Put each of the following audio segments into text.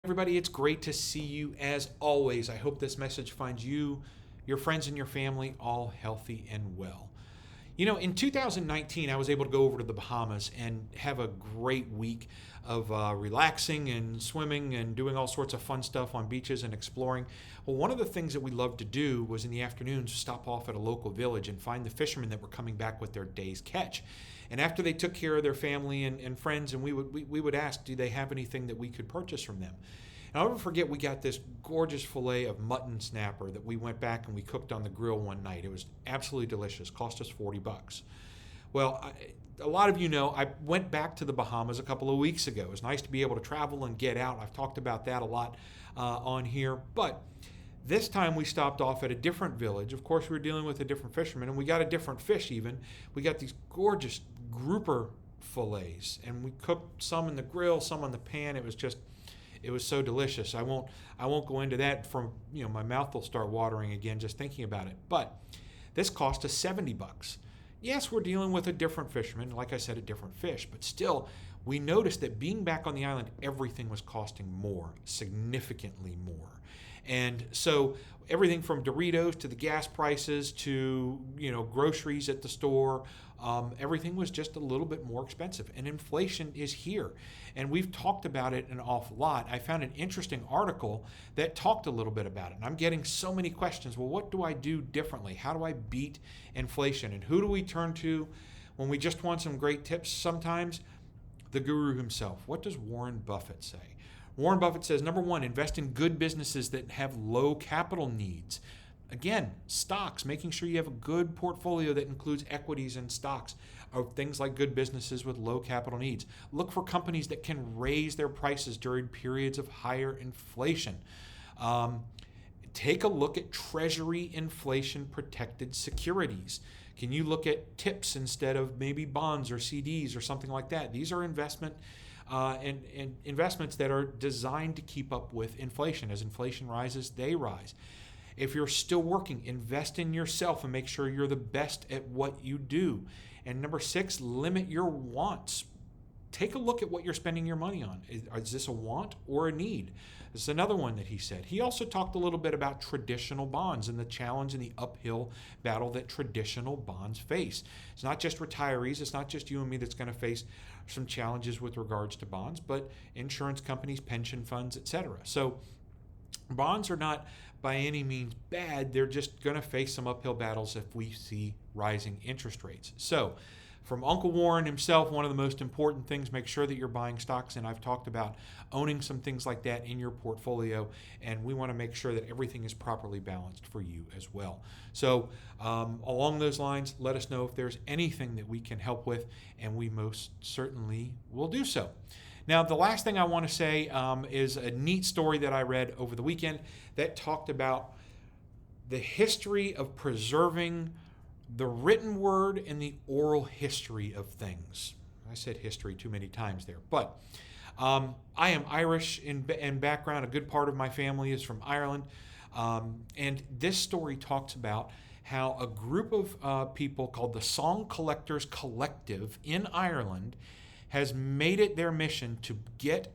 Everybody, it's great to see you as always. I hope this message finds you, your friends, and your family all healthy and well. You know, in 2019, I was able to go over to the Bahamas and have a great week of relaxing and swimming and doing all sorts of fun stuff on beaches and exploring. Well, one of the things that we loved to do was in the afternoons stop off at a local village and find the fishermen that were coming back with their day's catch. And after they took care of their family and friends, and we would ask, do they have anything that we could purchase from them? And I'll never forget, we got this gorgeous filet of mutton snapper that we went back and we cooked on the grill one night. It was absolutely delicious. Cost us $40. Well, a lot of you know I went back to the Bahamas a couple of weeks ago. It was nice to be able to travel and get out. I've talked about that a lot on here. But this time we stopped off at a different village. Of course, we were dealing with a different fisherman, and we got a different fish even. We got these gorgeous grouper fillets, and we cooked some in the grill, some on the pan. It was so delicious. I won't go into that. My mouth will start watering again just thinking about it. But this cost us $70. Yes, we're dealing with a different fisherman, like I said, a different fish, but still, we noticed that being back on the island, everything was costing more, significantly more. And so everything from Doritos to the gas prices to groceries at the store, everything was just a little bit more expensive. And inflation is here. And we've talked about it an awful lot. I found an interesting article that talked a little bit about it. And I'm getting so many questions. Well, what do I do differently? How do I beat inflation? And who do we turn to when we just want some great tips sometimes? The guru himself. What does Warren Buffett say? Warren Buffett says, number one, invest in good businesses that have low capital needs. Again, stocks, making sure you have a good portfolio that includes equities and stocks are things like good businesses with low capital needs. Look for companies that can raise their prices during periods of higher inflation. Take a look at Treasury inflation protected securities. Can you look at TIPS instead of maybe bonds or CDs or something like that? These are investments that are designed to keep up with inflation. As inflation rises, they rise. If you're still working, invest in yourself and make sure you're the best at what you do. And number 6, limit your wants. Take a look at what you're spending your money on. Is this a want or a need? This is another one that he said. He also talked a little bit about traditional bonds and the challenge and the uphill battle that traditional bonds face. It's not just retirees. It's not just you and me that's going to face some challenges with regards to bonds, but insurance companies, pension funds, etc. So bonds are not by any means bad. They're just going to face some uphill battles if we see rising interest rates. So from Uncle Warren himself, one of the most important things, make sure that you're buying stocks. And I've talked about owning some things like that in your portfolio. And we want to make sure that everything is properly balanced for you as well. So along those lines, let us know if there's anything that we can help with, and we most certainly will do so. Now, the last thing I want to say is a neat story that I read over the weekend that talked about the history of preserving the written word and the oral history of things. I said history too many times there, but I am Irish in background. A good part of my family is from Ireland, and this story talks about how a group of people called the Song Collectors Collective in Ireland has made it their mission to get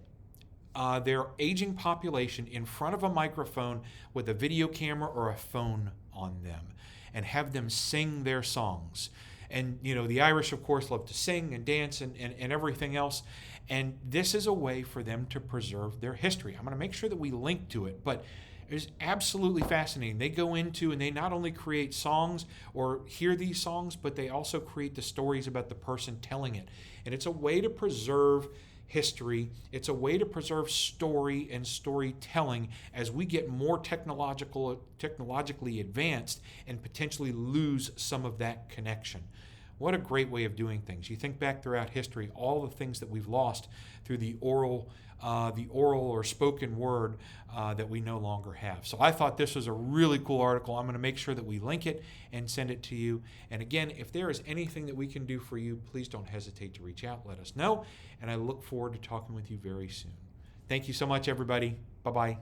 their aging population in front of a microphone with a video camera or a phone on them and have them sing their songs. And, the Irish, of course, love to sing and dance and everything else. And this is a way for them to preserve their history. I'm going to make sure that we link to it, but it's absolutely fascinating. They go into and they not only create songs or hear these songs, but they also create the stories about the person telling it. And it's a way to preserve history. It's a way to preserve story and storytelling as we get more technologically advanced and potentially lose some of that connection. What a great way of doing things. You think back throughout history, all the things that we've lost through the oral or spoken word that we no longer have. So I thought this was a really cool article. I'm going to make sure that we link it and send it to you. And again, if there is anything that we can do for you, please don't hesitate to reach out. Let us know. And I look forward to talking with you very soon. Thank you so much, everybody. Bye-bye.